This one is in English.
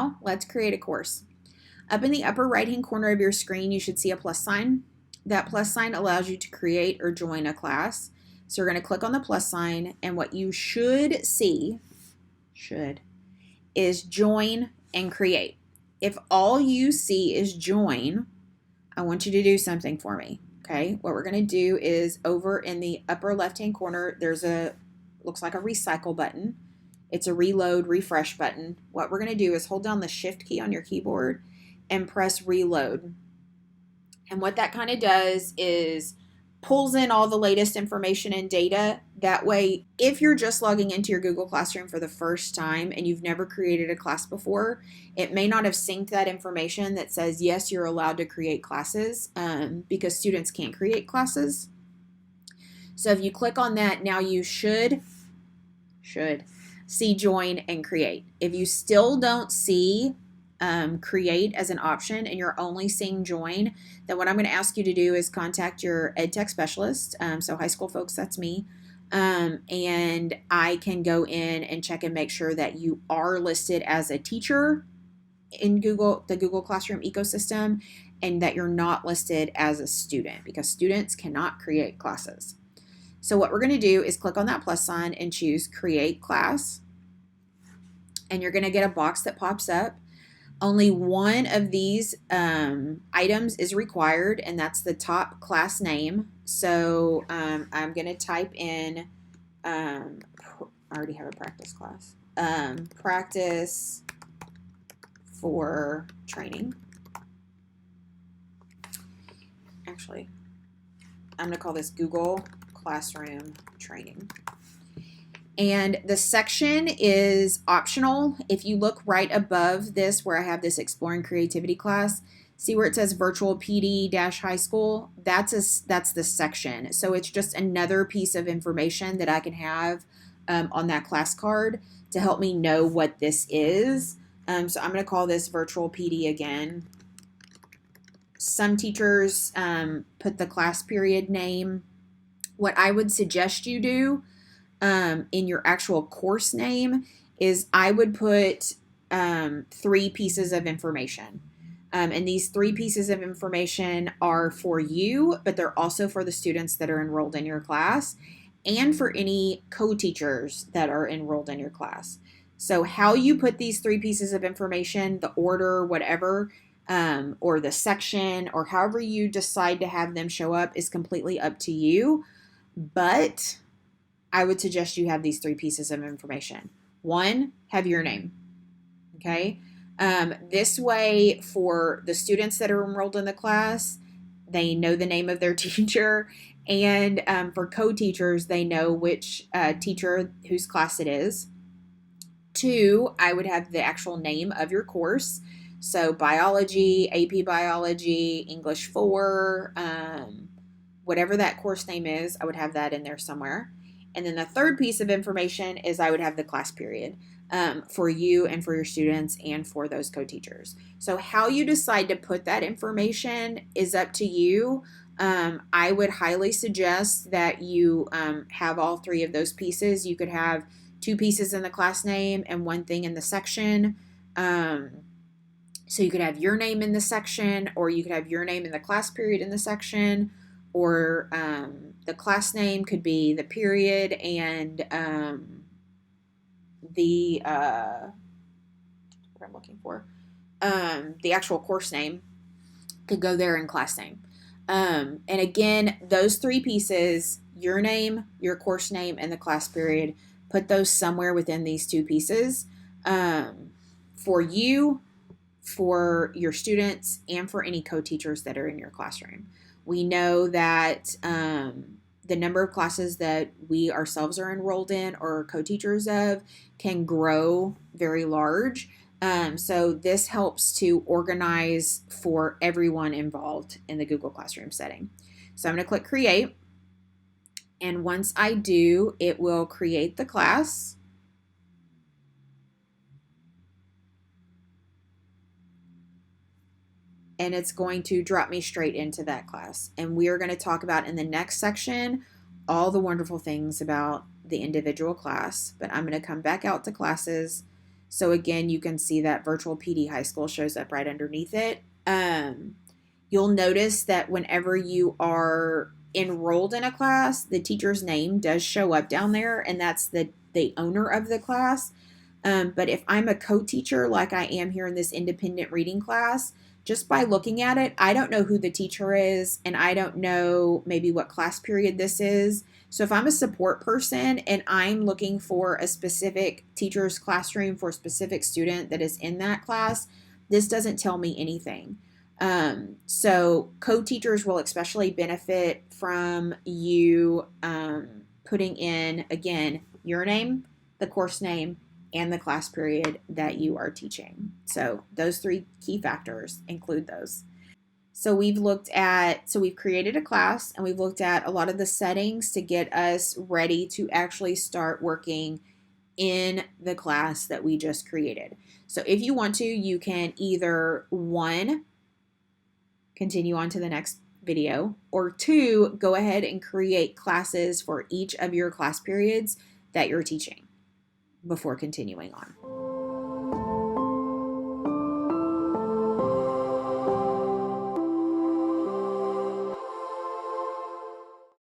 now let's create a course. Up in the upper right hand corner of your screen, you should see a plus sign. That plus sign allows you to create or join a class. So you're going to click on the plus sign, and what you should see is join and create. If all you see is join, I want you to do something for me. Okay, what we're going to do is over in the upper left hand corner, looks like a recycle button. It's a reload, refresh button. What we're going to do is hold down the shift key on your keyboard and press reload. And what that kind of does is pulls in all the latest information and data. That way, if you're just logging into your Google Classroom for the first time and you've never created a class before, it may not have synced that information that says, yes, you're allowed to create classes, because students can't create classes. So if you click on that, now you should see join and create. If you still don't see create as an option and you're only seeing join, then what I'm going to ask you to do is contact your ed tech specialist. So high school folks, that's me. And I can go in and check and make sure that you are listed as a teacher in the Google Classroom ecosystem, and that you're not listed as a student, because students cannot create classes. So what we're going to do is click on that plus sign and choose create class. And you're going to get a box that pops up. Only one of these items is required, and that's the top class name. So I'm going to type in, I already have a practice class, practice for training. Actually, I'm going to call this Google Classroom Training. And the section is optional. If you look right above this where I have this Exploring Creativity class, see where it says Virtual PD-High School? That's the section. So it's just another piece of information that I can have on that class card to help me know what this is. So I'm going to call this Virtual PD again. Some teachers put the class period name. What I would suggest you do in your actual course name is I would put 3 pieces of information. And these 3 pieces of information are for you, but they're also for the students that are enrolled in your class and for any co-teachers that are enrolled in your class. So how you put these 3 pieces of information, the order, whatever, or the section, or however you decide to have them show up is completely up to you. But I would suggest you have these 3 pieces of information. 1, have your name. Okay. This way, for the students that are enrolled in the class, they know the name of their teacher. And for co-teachers, they know which teacher whose class it is. 2, I would have the actual name of your course. So biology, AP biology, English 4, whatever that course name is, I would have that in there somewhere. And then the 3rd piece of information is I would have the class period for you and for your students and for those co-teachers. So how you decide to put that information is up to you. I would highly suggest that you have all 3 of those pieces. You could have 2 pieces in the class name and 1 thing in the section. So you could have your name in the section, or you could have your name in the class period in the section, or the class name could be the period and the what I'm looking for, the actual course name could go there in class name. And again, those 3 pieces, your name, your course name, and the class period, put those somewhere within these 2 pieces for you, for your students, and for any co-teachers that are in your classroom. We know that the number of classes that we ourselves are enrolled in or co-teachers of can grow very large. So this helps to organize for everyone involved in the Google Classroom setting. So I'm going to click Create. And once I do, it will create the class. And it's going to drop me straight into that class. And we are going to talk about in the next section all the wonderful things about the individual class. But I'm going to come back out to classes, So again, you can see that Virtual PD High School shows up right underneath it. You'll notice that whenever you are enrolled in a class, the teacher's name does show up down there, and that's the owner of the class. But if I'm a co-teacher, like I am here in this independent reading class, just by looking at it, I don't know who the teacher is, and I don't know maybe what class period this is. So if I'm a support person and I'm looking for a specific teacher's classroom for a specific student that is in that class, this doesn't tell me anything. So co-teachers will especially benefit from you putting in, again, your name, the course name, and the class period that you are teaching. So those 3 key factors, include those. So we've created a class, and we've looked at a lot of the settings to get us ready to actually start working in the class that we just created. So if you want to, you can either 1, continue on to the next video, or 2, go ahead and create classes for each of your class periods that you're teaching before continuing on.